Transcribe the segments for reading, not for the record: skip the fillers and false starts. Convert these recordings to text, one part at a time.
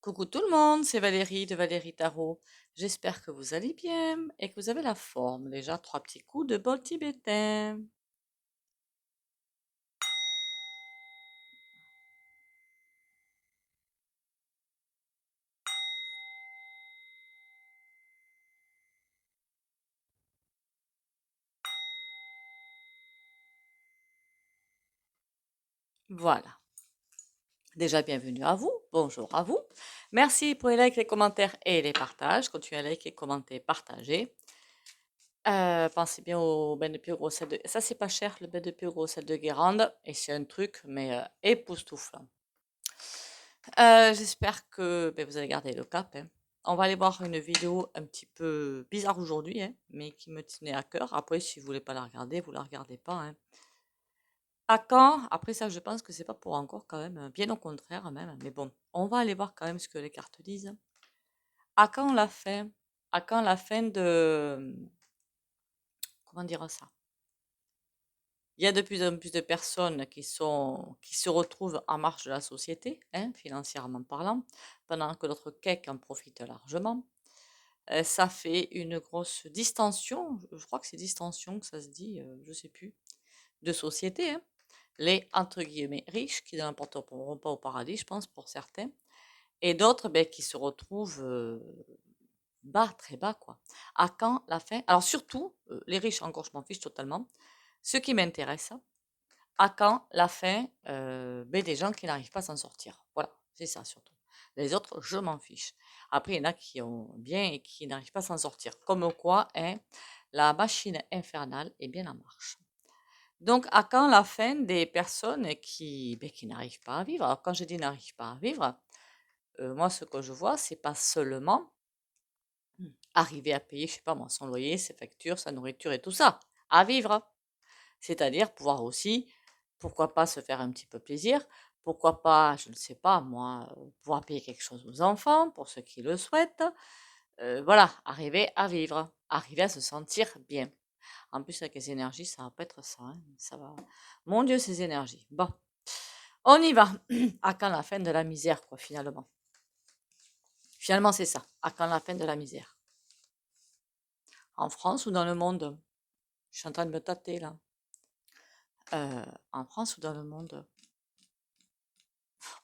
Coucou tout le monde, c'est Valérie de Valérie Tarot. J'espère que vous allez bien et que vous avez la forme. Déjà, trois petits coups de bol tibétain. Voilà. Déjà, bienvenue à vous. Bonjour à vous. Merci pour les likes, les commentaires et les partages. Continuez à liker, commenter, partager. Pensez bien au bain de pierre au sel de... Ça, c'est pas cher, le bain de pierre au sel de Guérande. Et c'est un truc, mais époustouflant. J'espère que ben, vous allez garder le cap, hein. On va aller voir une vidéo un petit peu bizarre aujourd'hui, hein, mais qui me tenait à cœur. Après, si vous voulez pas la regarder, vous la regardez pas, hein. À quand? Après ça, je pense que c'est pas pour encore quand même, bien au contraire même. Mais bon, on va aller voir quand même ce que les cartes disent. À quand la fin? À quand la fin de... Comment dire ça? Il y a de plus en plus de personnes qui se retrouvent en marge de la société, hein, financièrement parlant, pendant que d'autres cakes en profitent largement. Ça fait une grosse distension, je crois que c'est distension que ça se dit, je sais plus, de société, hein. Les entre guillemets «riches» qui n'emporteront pas au paradis, je pense, pour certains, et d'autres, beh, qui se retrouvent bas, très bas, quoi. À quand la fin? Alors surtout, les riches, encore, je m'en fiche totalement. Ce qui m'intéresse, à quand la fin beh, des gens qui n'arrivent pas à s'en sortir? Voilà, c'est ça surtout. Les autres, je m'en fiche. Après, il y en a qui ont bien et qui n'arrivent pas à s'en sortir. Comme quoi, hein, la machine infernale est bien en marche. Donc, à quand la fin des personnes qui, beh, qui n'arrivent pas à vivre? Alors, quand je dis n'arrivent pas à vivre, moi, ce que je vois, c'est pas seulement arriver à payer, je sais pas moi, son loyer, ses factures, sa nourriture et tout ça. À vivre. C'est-à-dire pouvoir aussi, pourquoi pas se faire un petit peu plaisir, pourquoi pas, je ne sais pas moi, pouvoir payer quelque chose aux enfants, pour ceux qui le souhaitent. Voilà, arriver à vivre, arriver à se sentir bien. En plus, avec les énergies, ça va pas être ça, hein, ça va. Mon Dieu, ces énergies. Bon, on y va. À quand la fin de la misère, quoi, finalement. Finalement, c'est ça. À quand la fin de la misère? En France ou dans le monde? Je suis en train de me tâter là. En France ou dans le monde?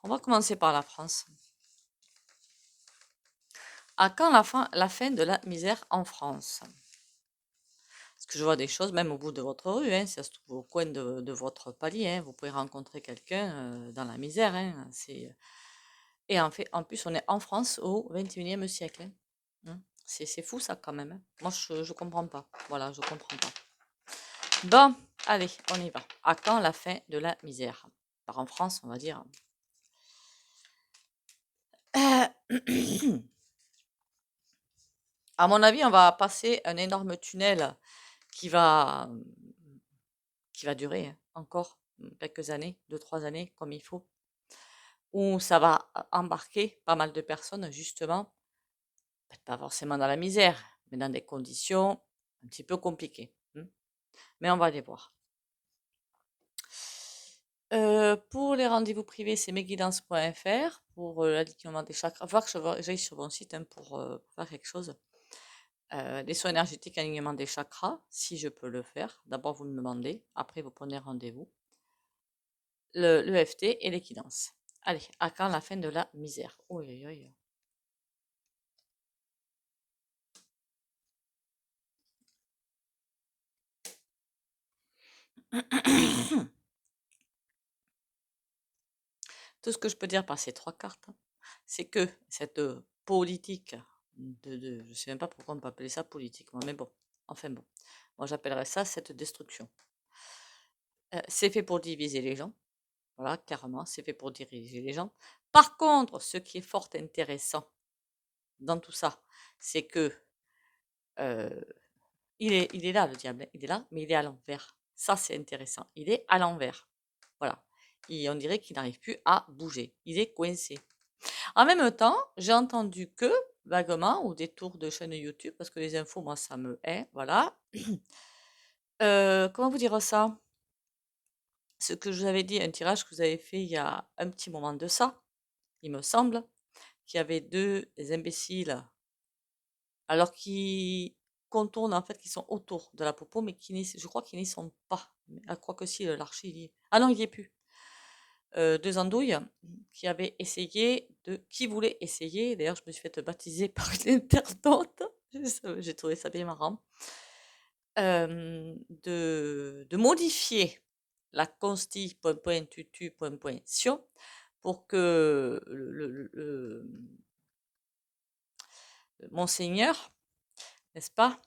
On va commencer par la France. À quand la fin de la misère en France? Parce que je vois des choses, même au bout de votre rue, hein, si ça se trouve au coin de votre palier, hein, vous pouvez rencontrer quelqu'un dans la misère, hein, et en fait, en plus, on est en France au 21e siècle, hein. C'est fou ça quand même, hein. Moi, je comprends pas. Voilà, je comprends pas. Bon, allez, on y va. À quand la fin de la misère? Alors en France, on va dire. À mon avis, on va passer un énorme tunnel qui va, qui va durer, hein, encore quelques années, 2, 3 années comme il faut, où ça va embarquer pas mal de personnes justement, peut-être pas forcément dans la misère, mais dans des conditions un petit peu compliquées. Mais on va aller voir. Pour les rendez-vous privés, c'est mesguidances.fr pour l'alignement des chakras. Il va falloir que j'aille sur mon site, hein, pour faire quelque chose. Les soins énergétiques, alignement des chakras, si je peux le faire. D'abord, vous me demandez, après, vous prenez rendez-vous. L'EFT et l'équidance. Allez, à quand la fin de la misère? Oui, oui, oui. Tout ce que je peux dire par ces trois cartes, c'est que cette politique je sais même pas pourquoi on peut appeler ça politique, moi, mais bon, enfin bon, moi j'appellerais ça cette destruction. C'est fait pour diviser les gens, voilà, clairement, c'est fait pour diriger les gens. Par contre, ce qui est fort intéressant dans tout ça, c'est que euh, il est là, le diable, hein, il est là, mais il est à l'envers. Ça, c'est intéressant. Il est à l'envers. Voilà. Et on dirait qu'il n'arrive plus à bouger. Il est coincé. En même temps, j'ai entendu que, vaguement, au détour de chaîne YouTube, parce que les infos, moi, ça me hait, voilà. Comment vous dire ça? Ce que je vous avais dit, un tirage que vous avez fait il y a un petit moment de ça, il me semble, qu'il y avait deux imbéciles, alors qui contournent, en fait, qui sont autour de la popo, mais je crois qu'ils n'y sont pas. Je crois que si, l'archi, il y est. Ah non, il n'y est plus. Deux andouilles qui voulaient essayer, d'ailleurs je me suis fait baptiser par une internaute, j'ai trouvé ça bien marrant, de modifier la consti tutu sio pour que Monseigneur, n'est-ce pas,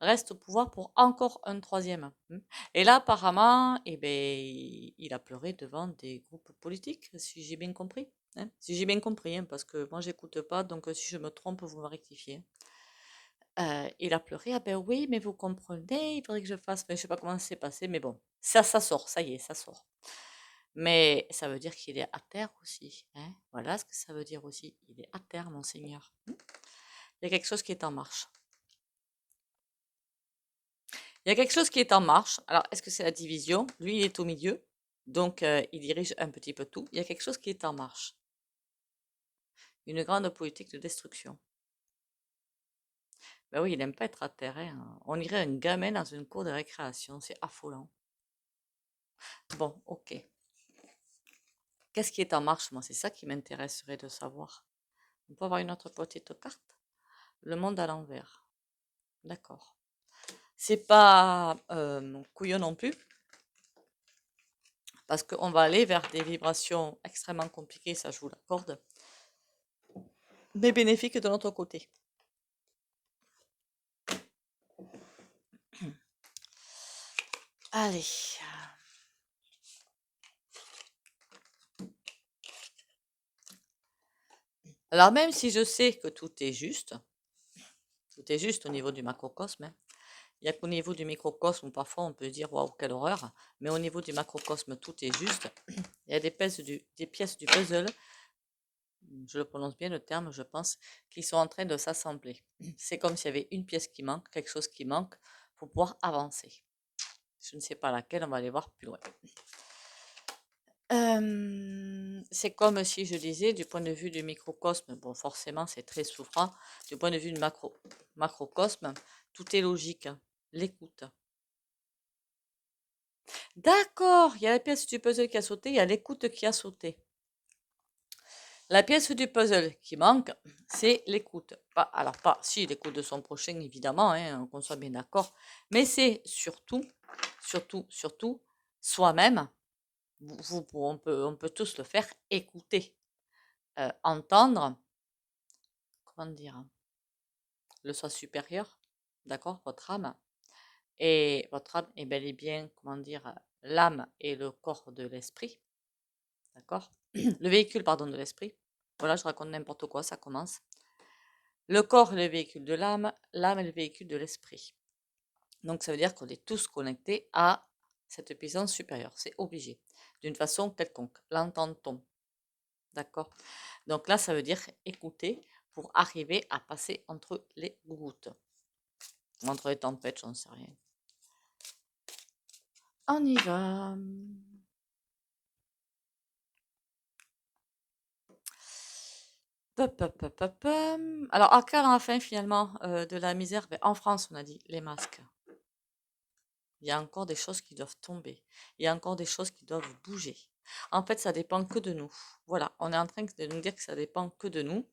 reste au pouvoir pour encore un troisième. Et là, apparemment, eh ben, il a pleuré devant des groupes politiques, si j'ai bien compris. Si j'ai bien compris, parce que moi, j'écoute pas, donc si je me trompe, vous me rectifiez. Il a pleuré, ah ben oui, mais vous comprenez, il faudrait que je fasse, mais je sais pas comment ça s'est passé, mais bon, ça sort, ça y est, ça sort. Mais ça veut dire qu'il est à terre aussi. Voilà ce que ça veut dire aussi. Il est à terre, Monseigneur. Il y a quelque chose qui est en marche. Il y a quelque chose qui est en marche. Alors, est-ce que c'est la division? Lui, il est au milieu, donc il dirige un petit peu tout. Il y a quelque chose qui est en marche. Une grande politique de destruction. Ben oui, il n'aime pas être à terre. On irait une gamine dans une cour de récréation. C'est affolant. Bon, ok. Qu'est-ce qui est en marche? Moi, c'est ça qui m'intéresserait de savoir. On peut avoir une autre petite carte? Le monde à l'envers. D'accord. C'est pas couillon non plus, parce qu'on va aller vers des vibrations extrêmement compliquées, ça je vous l'accorde, mais bénéfiques de notre côté. Allez. Alors même si je sais que tout est juste au niveau du macrocosme, il n'y a qu'au niveau du microcosme où parfois on peut dire waouh, quelle horreur, mais au niveau du macrocosme, tout est juste. Il y a des pièces du puzzle, je le prononce bien le terme, je pense, qui sont en train de s'assembler. C'est comme s'il y avait une pièce qui manque, quelque chose qui manque pour pouvoir avancer. Je ne sais pas laquelle, on va aller voir plus loin. C'est comme si je disais, du point de vue du microcosme, bon, forcément, c'est très souffrant. Du point de vue du macrocosme, tout est logique. L'écoute. D'accord, il y a la pièce du puzzle qui a sauté, il y a l'écoute qui a sauté. La pièce du puzzle qui manque, c'est l'écoute. Alors, pas si l'écoute de son prochain, évidemment, qu'on soit bien d'accord, mais c'est surtout soi-même. On peut tous le faire, écouter, entendre, comment dire, le soi supérieur, d'accord, votre âme. Et votre âme est bel et bien, comment dire, l'âme et le corps de l'esprit, d'accord, le véhicule, pardon, de l'esprit. Voilà, je raconte n'importe quoi, ça commence. Le corps est le véhicule de l'âme, l'âme est le véhicule de l'esprit. Donc ça veut dire qu'on est tous connectés à cette puissance supérieure, c'est obligé, d'une façon quelconque. L'entend-on? D'accord? Donc là, ça veut dire écouter pour arriver à passer entre les gouttes. Entre les tempêtes, j'en sais rien. On y va. Alors, à quelle fin finalement de la misère? En France, on a dit les masques. Il y a encore des choses qui doivent tomber. Il y a encore des choses qui doivent bouger. En fait, ça dépend que de nous. Voilà, on est en train de nous dire que ça dépend que de nous.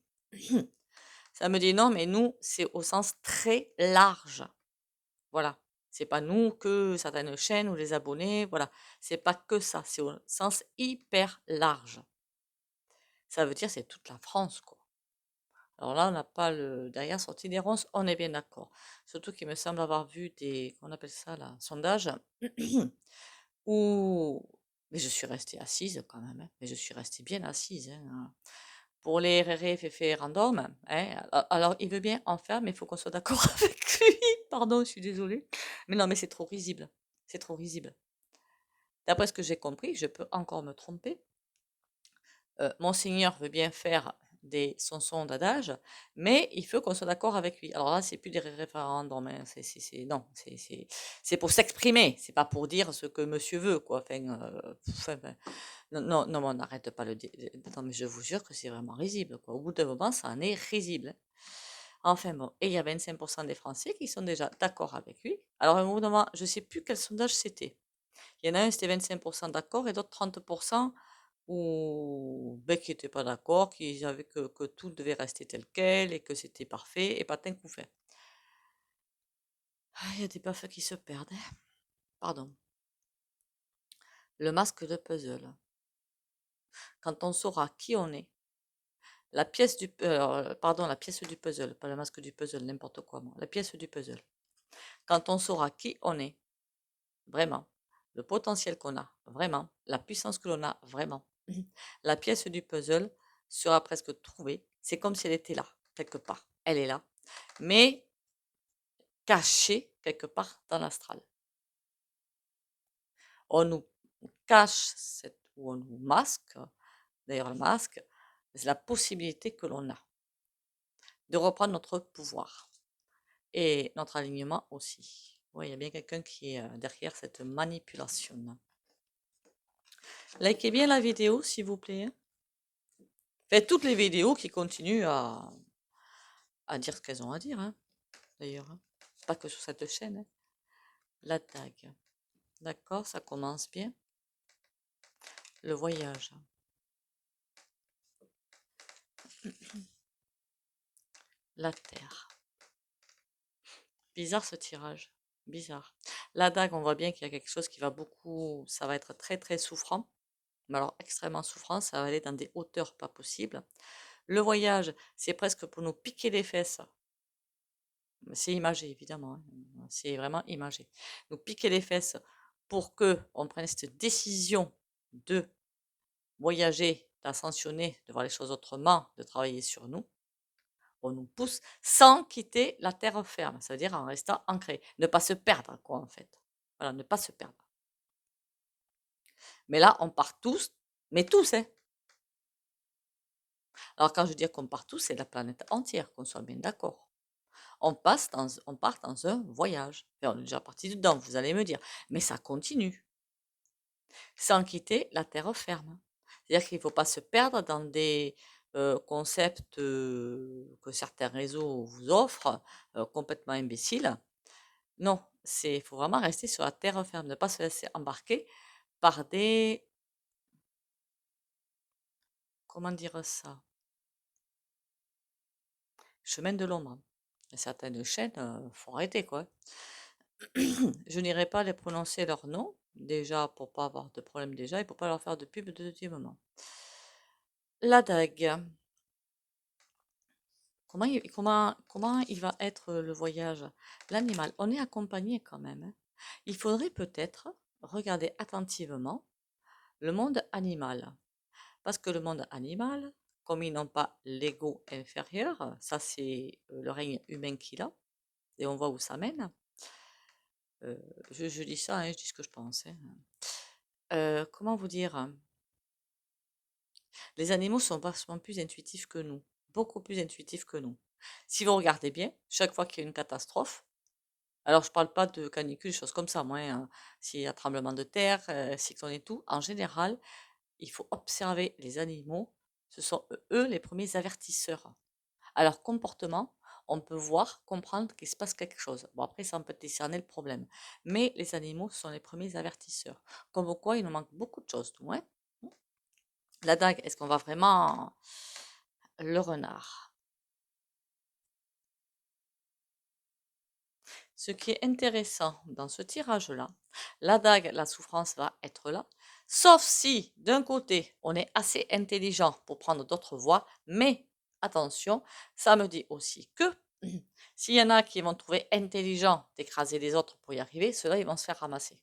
Ça me dit non, mais nous, c'est au sens très large. Voilà. C'est pas nous que certaines chaînes ou les abonnés. Voilà. C'est pas que ça. C'est au sens hyper large. Ça veut dire c'est toute la France, quoi. Alors là, on n'a pas le derrière sorti des ronces, on est bien d'accord. Surtout qu'il me semble avoir vu des, qu'on appelle ça là, sondages, où, mais je suis restée assise quand même, mais je suis restée bien assise. Pour les rérés, féfés random, alors il veut bien en faire, mais il faut qu'on soit d'accord avec lui. Pardon, je suis désolée. Mais non, mais c'est trop risible. C'est trop risible. D'après ce que j'ai compris, je peux encore me tromper. Monseigneur veut bien faire son d'adage, mais il faut qu'on soit d'accord avec lui. Alors là, c'est plus des référendums, hein, non, c'est pour s'exprimer, c'est pas pour dire ce que monsieur veut, quoi. Enfin, non, non, non, mais on n'arrête pas non, mais je vous jure que c'est vraiment risible, quoi. Au bout d'un moment, ça en est risible, hein. Enfin bon, et il y a 25% des Français qui sont déjà d'accord avec lui. Alors, à un moment, je sais plus quel sondage c'était. Il y en a un, c'était 25% d'accord, et d'autres 30% ben, qui n'étaient pas d'accord, qui avaient que tout devait rester tel quel et que c'était parfait et patin coup fait. Ah, il y a des baffes qui se perdent, hein. Pardon. Le masque de puzzle. Quand on saura qui on est, la pièce du puzzle, pas le masque du puzzle, n'importe quoi, moi. La pièce du puzzle. Quand on saura qui on est, vraiment, le potentiel qu'on a, vraiment, la puissance que l'on a, vraiment, la pièce du puzzle sera presque trouvée. C'est comme si elle était là, quelque part. Elle est là, mais cachée quelque part dans l'astral. On nous cache ou on nous masque, d'ailleurs le masque, c'est la possibilité que l'on a de reprendre notre pouvoir et notre alignement aussi. Oui, il y a bien quelqu'un qui est derrière cette manipulation. Likez bien la vidéo, s'il vous plaît, hein. Faites toutes les vidéos qui continuent à dire ce qu'elles ont à dire, hein, d'ailleurs, hein. Pas que sur cette chaîne, hein. La dague. D'accord, ça commence bien. Le voyage. La terre. Bizarre ce tirage. Bizarre. La dague, on voit bien qu'il y a quelque chose qui va beaucoup. Ça va être très très souffrant. Mais alors extrêmement souffrant. Ça va aller dans des hauteurs pas possibles. Le voyage, c'est presque pour nous piquer les fesses. C'est imagé, évidemment, hein. C'est vraiment imagé. Nous piquer les fesses pour que on prenne cette décision de voyager, d'ascensionner, de voir les choses autrement, de travailler sur nous. On nous pousse sans quitter la terre ferme, ça veut dire en restant ancré, ne pas se perdre, quoi, en fait. Voilà, ne pas se perdre. Mais là, on part tous, mais tous, hein. Alors, quand je dis qu'on part tous, c'est la planète entière, qu'on soit bien d'accord. On part dans un voyage. Enfin, on est déjà parti dedans, vous allez me dire. Mais ça continue, sans quitter la terre ferme. C'est-à-dire qu'il ne faut pas se perdre dans des concepts que certains réseaux vous offrent, complètement imbéciles. Non, il faut vraiment rester sur la terre ferme, ne pas se laisser embarquer par des, comment dire ça, chemins de l'ombre. Il y a certaines chaînes, faut arrêter, quoi. Je n'irai pas les prononcer leur nom, déjà pour pas avoir de problème déjà et pour pas leur faire de pub de deuxièmement. La dague. Comment il va être le voyage? L'animal, on est accompagné quand même, hein. Il faudrait peut-être regarder attentivement le monde animal. Parce que le monde animal, comme ils n'ont pas l'ego inférieur, ça c'est le règne humain qu'il a, et on voit où ça mène. Je dis ça, hein, je dis ce que je pense, hein. Comment vous dire? Les animaux sont vachement plus intuitifs que nous, beaucoup plus intuitifs que nous. Si vous regardez bien, chaque fois qu'il y a une catastrophe, alors je parle pas de canicule, choses comme ça, moi, hein, s'il y a tremblement de terre, cyclone et tout, en général, il faut observer les animaux, ce sont eux les premiers avertisseurs. À leur comportement, on peut voir, comprendre qu'il se passe quelque chose. Bon, après, ça, on peut discerner le problème. Mais les animaux sont les premiers avertisseurs. Comme quoi, il nous manque beaucoup de choses, tout, hein. La dague, est-ce qu'on va vraiment... Le renard. Ce qui est intéressant dans ce tirage-là, la dague, la souffrance va être là, sauf si, d'un côté, on est assez intelligent pour prendre d'autres voies, mais attention, ça me dit aussi que s'il y en a qui vont trouver intelligent d'écraser les autres pour y arriver, ceux-là, ils vont se faire ramasser.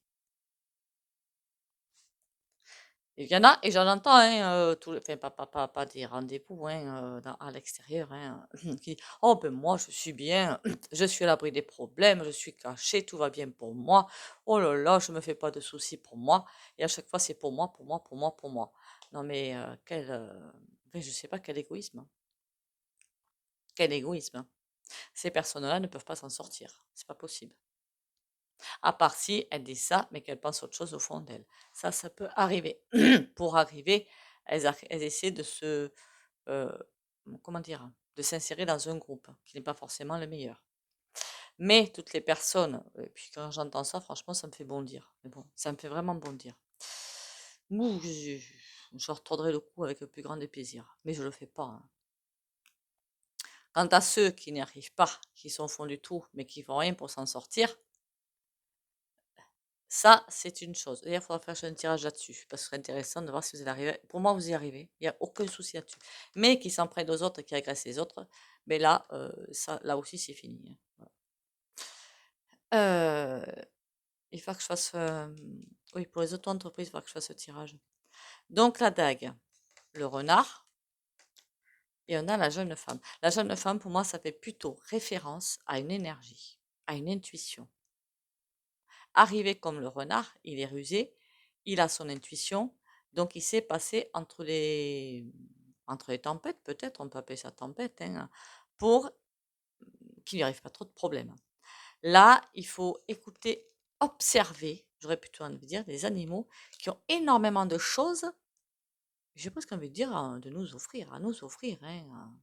Il y en a, et j'en entends, hein, enfin, pas des rendez-vous, hein, à l'extérieur, hein, qui disent, oh ben moi je suis bien, je suis à l'abri des problèmes, je suis caché, tout va bien pour moi, oh là là, je me fais pas de soucis pour moi, et à chaque fois c'est pour moi, pour moi, pour moi, pour moi. Non mais enfin, je sais pas quel égoïsme, hein. Quel égoïsme. Ces personnes-là ne peuvent pas s'en sortir. C'est pas possible. À part si elles disent ça, mais qu'elles pensent autre chose au fond d'elles. Ça peut arriver. Pour arriver, elles essaient de se, comment dire, de s'insérer dans un groupe qui n'est pas forcément le meilleur. Mais toutes les personnes, et puis quand j'entends ça, franchement, ça me fait bondir. Mais bon, ça me fait vraiment bondir. Ouh, je retordrai le cou avec le plus grand des plaisirs. Mais je le fais pas, hein. Quant à ceux qui n'y arrivent pas, qui sont au fond du trou, mais qui font rien pour s'en sortir, ça, c'est une chose. D'ailleurs, il faudra faire un tirage là-dessus, parce que ce serait intéressant de voir si vous allez arriver. Pour moi, vous y arrivez. Il n'y a aucun souci là-dessus. Mais qui s'en prennent aux autres et qui agressent les autres, mais là, ça, là aussi, c'est fini, hein. Voilà. Il faut que je fasse. Oui, pour les auto-entreprises, il faut que je fasse ce tirage. Donc, la dague, le renard, et on a la jeune femme. La jeune femme, pour moi, ça fait plutôt référence à une énergie, à une intuition. Arrivé comme le renard, il est rusé, il a son intuition, donc il sait passer entre les tempêtes, peut-être, on peut appeler ça tempête, hein, pour qu'il n'y arrive pas trop de problèmes. Là, il faut écouter, observer, j'aurais plutôt envie de dire, des animaux qui ont énormément de choses, j'ai presque envie de dire, de nous offrir, à nous offrir, hein.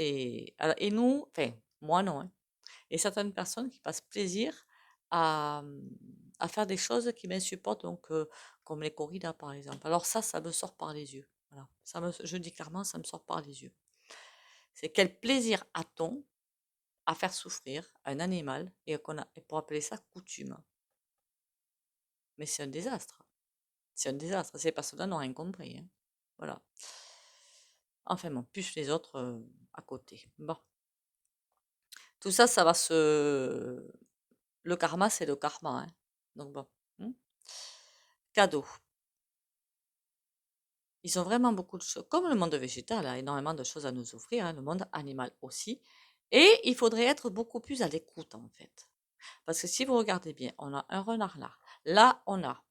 Et nous, enfin, moi non, hein. Et certaines personnes qui passent plaisir à, à faire des choses qui m'insupportent, donc comme les corridas par exemple. Alors ça me sort par les yeux. Voilà. Je dis clairement, ça me sort par les yeux. C'est quel plaisir a-t-on à faire souffrir un animal et pour appeler ça coutume. Mais c'est un désastre. C'est un désastre. Ces personnes-là n'ont rien compris, hein. Voilà. Enfin bon, plus les autres à côté. Bon. Tout ça, ça va se... Le karma, c'est le karma, hein. Donc bon. Cadeau. Ils ont vraiment beaucoup de choses. Comme le monde végétal a énormément de choses à nous offrir, hein, le monde animal aussi. Et il faudrait être beaucoup plus à l'écoute, en fait. Parce que si vous regardez bien, on a un renard là. Là, on a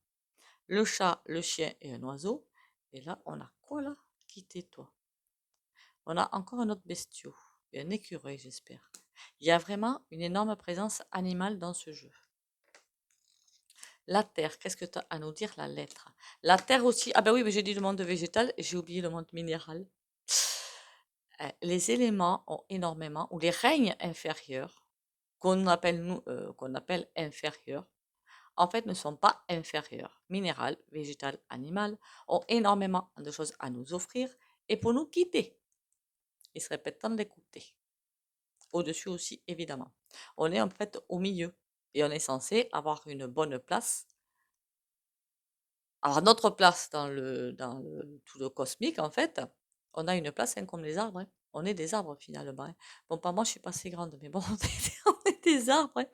le chat, le chien et un oiseau. Et là, on a quoi là? Quittez-toi. On a encore un autre bestiau. Et un écureuil, j'espère. Il y a vraiment une énorme présence animale dans ce jeu. La terre, qu'est-ce que tu as à nous dire, la lettre? La terre aussi. Ah ben oui, mais j'ai dit le monde végétal et j'ai oublié le monde minéral. Les éléments ont énormément, ou les règnes inférieurs, qu'on appelle inférieurs, en fait ne sont pas inférieurs. Minéral, végétal, animal ont énormément de choses à nous offrir et pour nous quitter. Il serait peut-être temps de l'écouter. Au-dessus aussi, évidemment. On est en fait au milieu et on est censé avoir une bonne place. Alors, notre place dans tout le cosmique, en fait, on a une place, hein, comme les arbres, hein. On est des arbres, finalement, hein. Bon, pas moi, je suis pas assez grande, mais bon, on est des arbres, hein.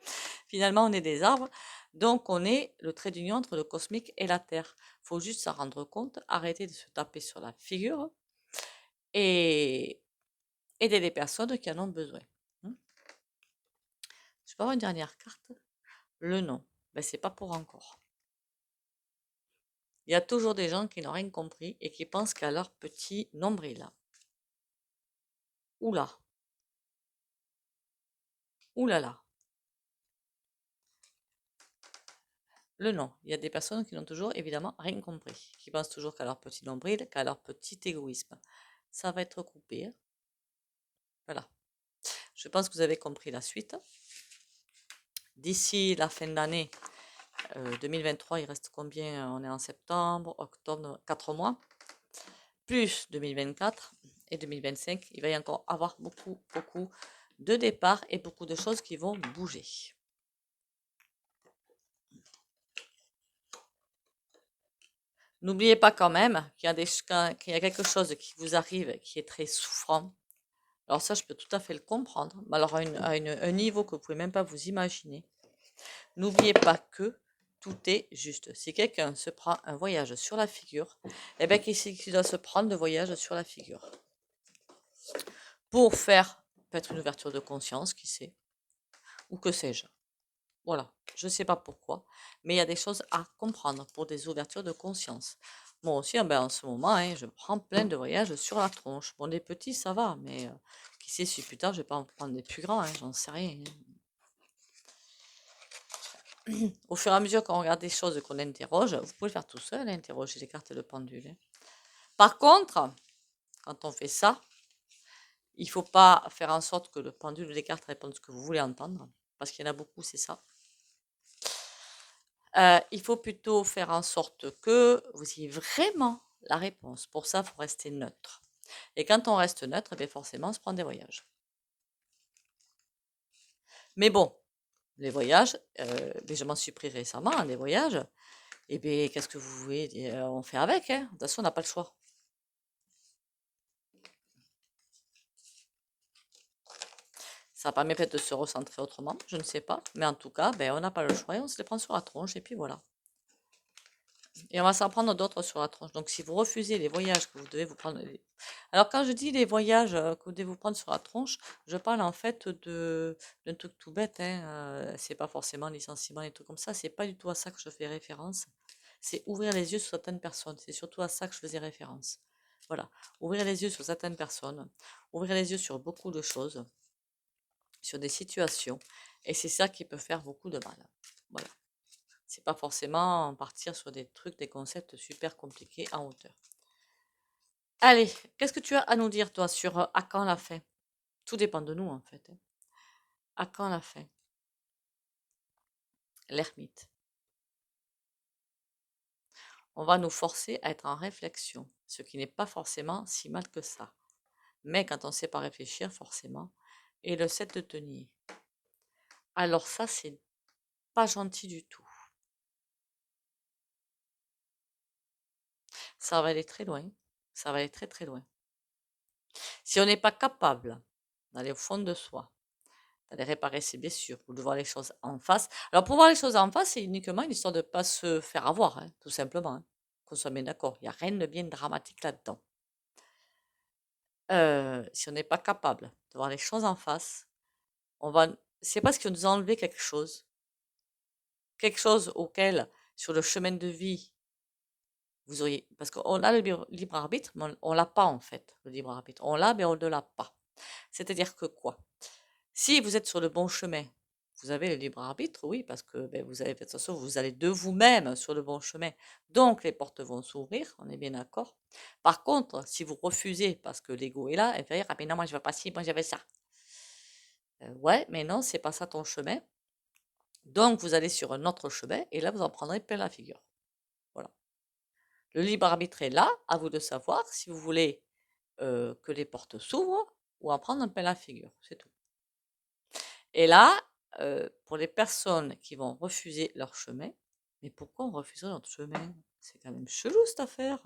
Finalement, on est des arbres. Donc, on est le trait d'union entre le cosmique et la Terre. Il faut juste s'en rendre compte, arrêter de se taper sur la figure et aider les personnes qui en ont besoin. Je peux avoir une dernière carte? Le nom. Ben, c'est pas pour encore. Il y a toujours des gens qui n'ont rien compris et qui pensent qu'à leur petit nombril. Oula, oulala. Le nom. Il y a des personnes qui n'ont toujours évidemment rien compris, qui pensent toujours qu'à leur petit nombril, qu'à leur petit égoïsme. Ça va être coupé, hein. Voilà. Je pense que vous avez compris la suite. D'ici la fin d'année 2023, il reste combien? On est en septembre, octobre, 4 mois. Plus 2024 et 2025, il va y encore avoir beaucoup de départs et beaucoup de choses qui vont bouger. N'oubliez pas quand même qu'il y a quelque chose qui vous arrive qui est très souffrant. Alors ça, je peux tout à fait le comprendre. Mais alors à un niveau que vous pouvez même pas vous imaginer. N'oubliez pas que tout est juste. Si quelqu'un se prend un voyage sur la figure, eh bien qu'il doit se prendre le voyage sur la figure. Pour faire peut-être une ouverture de conscience, qui sait, ou que sais-je. Voilà, je ne sais pas pourquoi, mais il y a des choses à comprendre pour des ouvertures de conscience. Moi aussi, ben, en ce moment, hein, je prends plein de voyages sur la tronche. Bon, des petits, ça va, mais qui sait si plus tard, je vais pas en prendre des plus grands, hein, j'en sais rien, hein. Au fur et à mesure qu'on regarde des choses et qu'on interroge, vous pouvez le faire tout seul, hein, interroger les cartes et le pendule, hein. Par contre, quand on fait ça, il faut pas faire en sorte que le pendule ou les cartes répondent ce que vous voulez entendre, parce qu'il y en a beaucoup, c'est ça. Il faut plutôt faire en sorte que vous ayez vraiment la réponse. Pour ça, il faut rester neutre. Et quand on reste neutre, eh bien forcément, on se prend des voyages. Mais bon, les voyages, je m'en suis pris récemment, hein, des voyages. Et bien, qu'est-ce que vous voulez on fait avec, hein. De toute façon, on n'a pas le choix. Ça permet peut-être de se recentrer autrement, je ne sais pas. Mais en tout cas, ben, on n'a pas le choix et on se les prend sur la tronche et puis voilà. Et on va s'en prendre d'autres sur la tronche. Donc, si vous refusez les voyages que vous devez vous prendre... Alors, quand je dis les voyages que vous devez vous prendre sur la tronche, je parle en fait d'un truc tout bête, hein. C'est pas forcément licenciement et tout comme ça. C'est pas du tout à ça que je fais référence. C'est ouvrir les yeux sur certaines personnes. C'est surtout à ça que je faisais référence. Voilà. Ouvrir les yeux sur certaines personnes. Ouvrir les yeux sur beaucoup de choses. Sur des situations. Et c'est ça qui peut faire beaucoup de mal. Voilà. C'est pas forcément partir sur des trucs, des concepts super compliqués en hauteur. Allez, qu'est-ce que tu as à nous dire, toi, sur à quand la fin? Tout dépend de nous, en fait, hein. À quand la fin? L'ermite. On va nous forcer à être en réflexion, ce qui n'est pas forcément si mal que ça. Mais quand on ne sait pas réfléchir, forcément. Et le 7 de denier. Alors ça, c'est pas gentil du tout. Ça va aller très loin. Ça va aller très très loin. Si on n'est pas capable d'aller au fond de soi, d'aller réparer ses blessures ou de voir les choses en face. Alors, pour voir les choses en face, c'est uniquement une histoire de ne pas se faire avoir, hein, tout simplement, hein. Qu'on soit bien d'accord. Il n'y a rien de bien dramatique là-dedans. Si on n'est pas capable de voir les choses en face, on va. C'est parce qu'on nous a enlevé quelque chose auquel, sur le chemin de vie, vous auriez. Parce qu'on a le libre arbitre, mais on ne l'a pas en fait, le libre arbitre. On l'a, mais on ne l'a pas. C'est-à-dire que quoi? Si vous êtes sur le bon chemin, vous avez le libre arbitre, oui, parce que ben, vous avez, de toute façon, vous allez de vous-même sur le bon chemin. Donc, les portes vont s'ouvrir, on est bien d'accord. Par contre, si vous refusez parce que l'ego est là, elle va dire, ah ben non, moi je ne veux pas ci, moi j'avais ça. Ouais, mais non, c'est pas ça ton chemin. Donc, vous allez sur un autre chemin et là, vous en prendrez plein la figure. Voilà. Le libre arbitre est là, à vous de savoir si vous voulez que les portes s'ouvrent ou en prendre un plein la figure. C'est tout. Et là, pour les personnes qui vont refuser leur chemin, mais pourquoi on refuserait notre chemin? C'est quand même chelou cette affaire.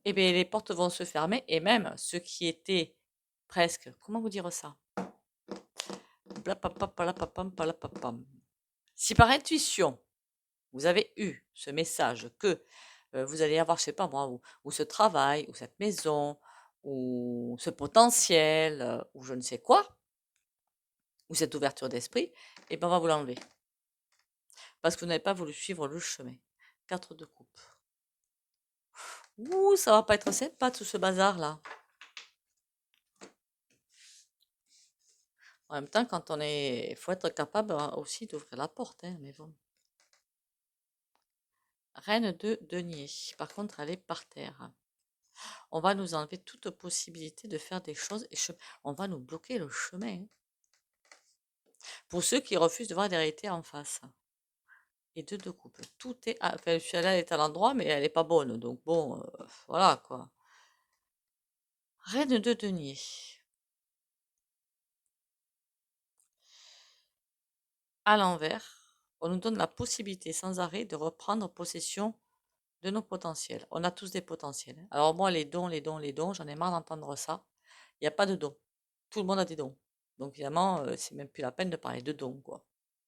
Eh bien, les portes vont se fermer et même ceux qui étaient presque, comment vous dire ça? Si par intuition, vous avez eu ce message que vous allez avoir, je sais pas moi, ou ce travail, ou cette maison, ou ce potentiel, ou je ne sais quoi, ou cette ouverture d'esprit, eh ben on va vous l'enlever. Parce que vous n'avez pas voulu suivre le chemin. 4 de coupe. Ouh, ça va pas être sympa tout ce bazar-là. En même temps, quand on est... faut être capable aussi d'ouvrir la porte, hein, mais bon. Reine de denier. Par contre, elle est par terre. On va nous enlever toute possibilité de faire des choses et on va nous bloquer le chemin. Pour ceux qui refusent de voir des réalités en face. Et 2 de coupe. Tout est... Enfin, celle-là est à l'endroit, mais elle n'est pas bonne. Donc bon, voilà quoi. Reine de denier. À l'envers, on nous donne la possibilité sans arrêt de reprendre possession de nos potentiels. On a tous des potentiels, hein. Alors moi, les dons, j'en ai marre d'entendre ça. Il n'y a pas de dons. Tout le monde a des dons. Donc évidemment, c'est même plus la peine de parler de dons, quoi.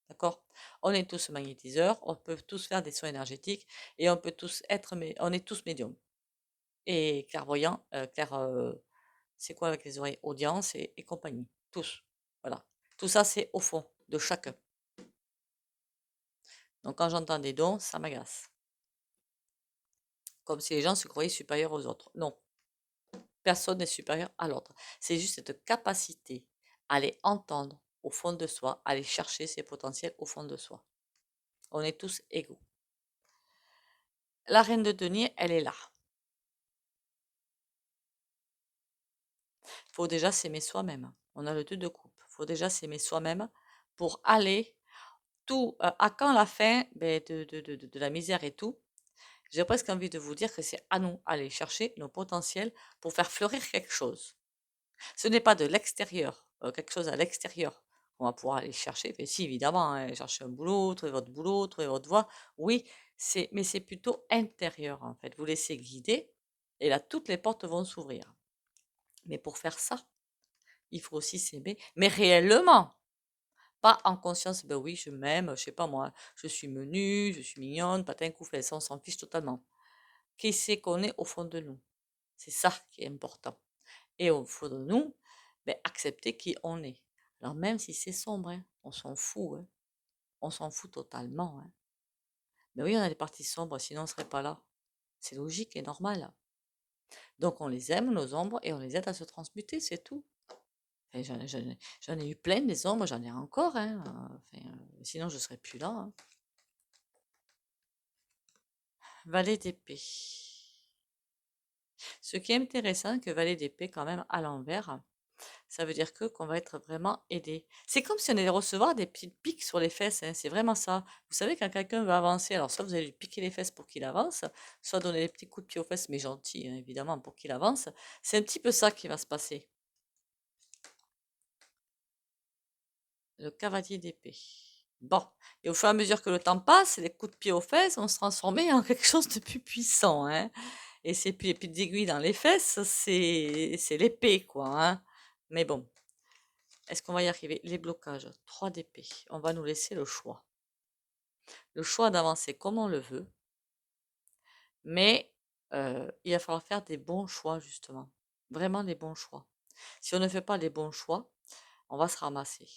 D'accord? On est tous magnétiseurs, on peut tous faire des soins énergétiques et on peut tous être, on est tous médiums. Et clairvoyants, c'est quoi avec les oreilles? Audience et compagnie. Tous. Voilà. Tout ça, c'est au fond de chacun. Donc quand j'entends des dons, ça m'agace. comme si les gens se croyaient supérieurs aux autres. Non, personne n'est supérieur à l'autre. C'est juste cette capacité à les entendre au fond de soi, à aller chercher ses potentiels au fond de soi. On est tous égaux. La reine de denier, elle est là. Il faut déjà s'aimer soi-même. On a le 2 de coupe. Il faut déjà s'aimer soi-même pour aller tout. À quand la fin de la misère et tout. J'ai presque envie de vous dire que c'est à nous d'aller chercher nos potentiels pour faire fleurir quelque chose. Ce n'est pas de l'extérieur, quelque chose à l'extérieur qu'on va pouvoir aller chercher. Mais si, évidemment, hein, chercher un boulot, trouver votre voie. Oui, mais c'est plutôt intérieur en fait. Vous laissez guider et là, toutes les portes vont s'ouvrir. Mais pour faire ça, il faut aussi s'aimer, mais réellement. Pas en conscience, ben oui, je m'aime, je sais pas moi, je suis menue, je suis mignonne, patin coufflet, ça on s'en fiche totalement. Qui c'est qu'on est au fond de nous? C'est ça qui est important. Et au fond de nous, ben, accepter qui on est. Alors même si c'est sombre, hein, on s'en fout, hein, on s'en fout totalement. Hein. Ben oui, on a des parties sombres, sinon on ne serait pas là. C'est logique et normal. Donc on les aime, nos ombres, et on les aide à se transmuter, c'est tout. Et j'en ai eu plein des ombres, j'en ai encore, hein, sinon je ne serais plus là. Hein. Valet d'épée. Ce qui est intéressant que valet d'épée quand même à l'envers, ça veut dire qu'on va être vraiment aidé. C'est comme si on allait recevoir des petites piques sur les fesses, hein, c'est vraiment ça. Vous savez, quand quelqu'un veut avancer, alors soit vous allez lui piquer les fesses pour qu'il avance, soit donner des petits coups de pied aux fesses, mais gentils, hein, évidemment, pour qu'il avance. C'est un petit peu ça qui va se passer. Le cavalier d'épée. Bon, et au fur et à mesure que le temps passe, les coups de pied aux fesses vont se transformer en quelque chose de plus puissant, hein. Et c'est plus les petites aiguilles dans les fesses, c'est l'épée, quoi, hein. Mais bon, est-ce qu'on va y arriver? Les blocages, 3 d'épée. On va nous laisser le choix. Le choix d'avancer comme on le veut, mais il va falloir faire des bons choix, justement. Vraiment des bons choix. Si on ne fait pas les bons choix, on va se ramasser.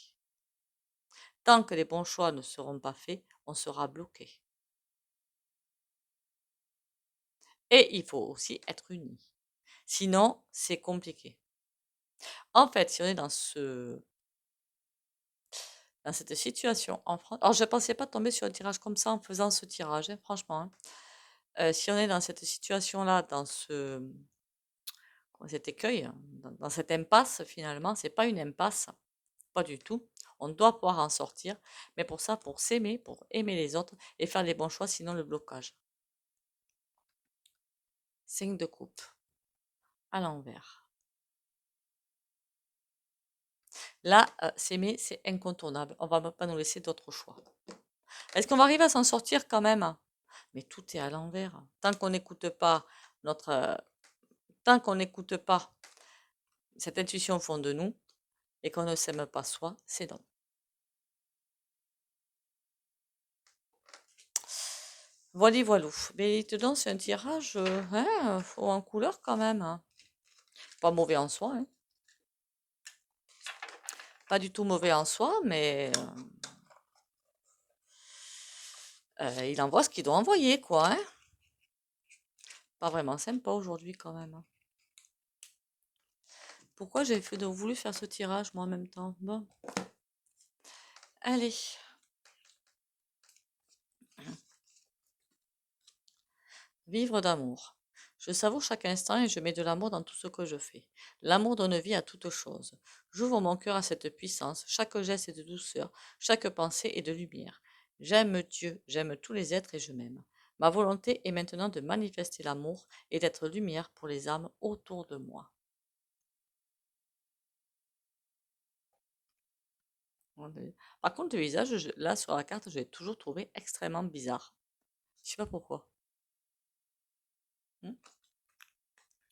Tant que les bons choix ne seront pas faits, on sera bloqué. Et il faut aussi être unis. Sinon, c'est compliqué. En fait, si on est dans cette situation en France, alors je ne pensais pas tomber sur un tirage comme ça en faisant ce tirage, hein, franchement. Hein. Si on est dans cette situation-là, dans cet écueil, hein, dans cette impasse finalement, c'est pas une impasse, pas du tout. On doit pouvoir en sortir, mais pour ça, pour s'aimer, pour aimer les autres et faire les bons choix, sinon le blocage. 5 de coupe à l'envers. Là, s'aimer, c'est incontournable. On va pas nous laisser d'autres choix. Est-ce qu'on va arriver à s'en sortir quand même? Mais tout est à l'envers. Tant qu'on n'écoute pas notre, tant qu'on n'écoute pas cette intuition au fond de nous et qu'on ne s'aime pas soi, c'est non. Voilà, voilou. Mais il te donne un tirage en couleur quand même. Hein. Pas mauvais en soi. Hein. Pas du tout mauvais en soi, mais il envoie ce qu'il doit envoyer, quoi. Hein. Pas vraiment sympa aujourd'hui quand même. Hein. Pourquoi j'ai voulu faire ce tirage moi en même temps? Bon. Allez. Vivre d'amour. Je savoure chaque instant et je mets de l'amour dans tout ce que je fais. L'amour donne vie à toute chose. J'ouvre mon cœur à cette puissance. Chaque geste est de douceur. Chaque pensée est de lumière. J'aime Dieu, j'aime tous les êtres et je m'aime. Ma volonté est maintenant de manifester l'amour et d'être lumière pour les âmes autour de moi. Par contre, le visage, là sur la carte, je l'ai toujours trouvé extrêmement bizarre. Je sais pas pourquoi. Hmm.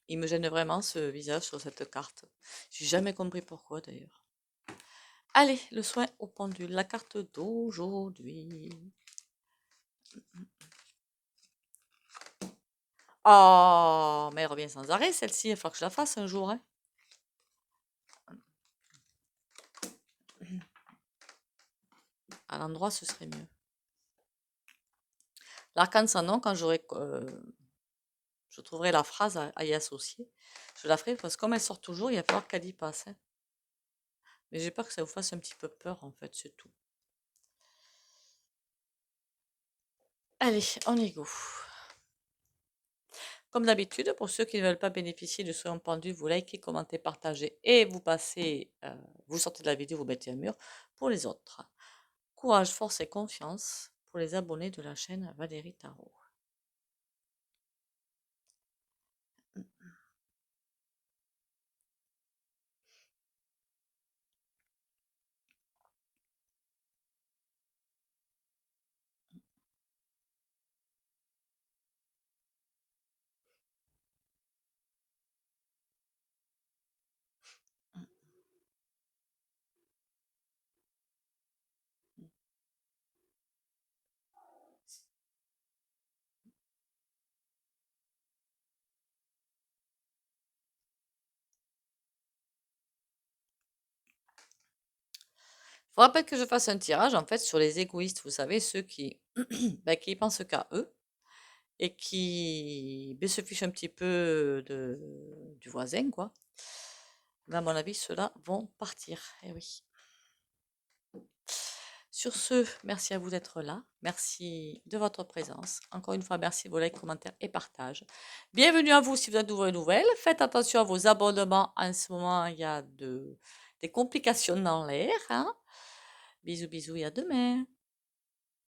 Il me gêne vraiment ce visage sur cette carte. J'ai jamais compris pourquoi d'ailleurs. Allez, le soin au pendule, la carte d'aujourd'hui. Oh, mais elle revient sans arrêt celle-ci, il va falloir que je la fasse un jour. Hein. À l'endroit, ce serait mieux. L'arcane sans nom, quand j'aurai Je trouverai la phrase à y associer. Je la ferai parce que comme elle sort toujours, il va falloir qu'elle y passe, hein. Mais j'ai peur que ça vous fasse un petit peu peur, en fait, c'est tout. Allez, on y go. Comme d'habitude, pour ceux qui ne veulent pas bénéficier de Soyons Pendus, vous likez, commentez, partagez et vous passez, vous sortez de la vidéo, vous mettez un mur. Pour les autres, courage, force et confiance pour les abonnés de la chaîne Valérie Tarot. Je vous rappelle que je fasse un tirage en fait sur les égoïstes, vous savez, ceux qui, qui pensent qu'à eux et qui se fichent un petit peu du voisin, quoi. Mais à mon avis, ceux-là vont partir. Eh oui. Sur ce, merci à vous d'être là. Merci de votre présence. Encore une fois, merci vos likes, commentaires et partages. Bienvenue à vous si vous êtes de nouvelles. Faites attention à vos abonnements. En ce moment, il y a des complications dans l'air, hein. Bisous, bisous et à demain.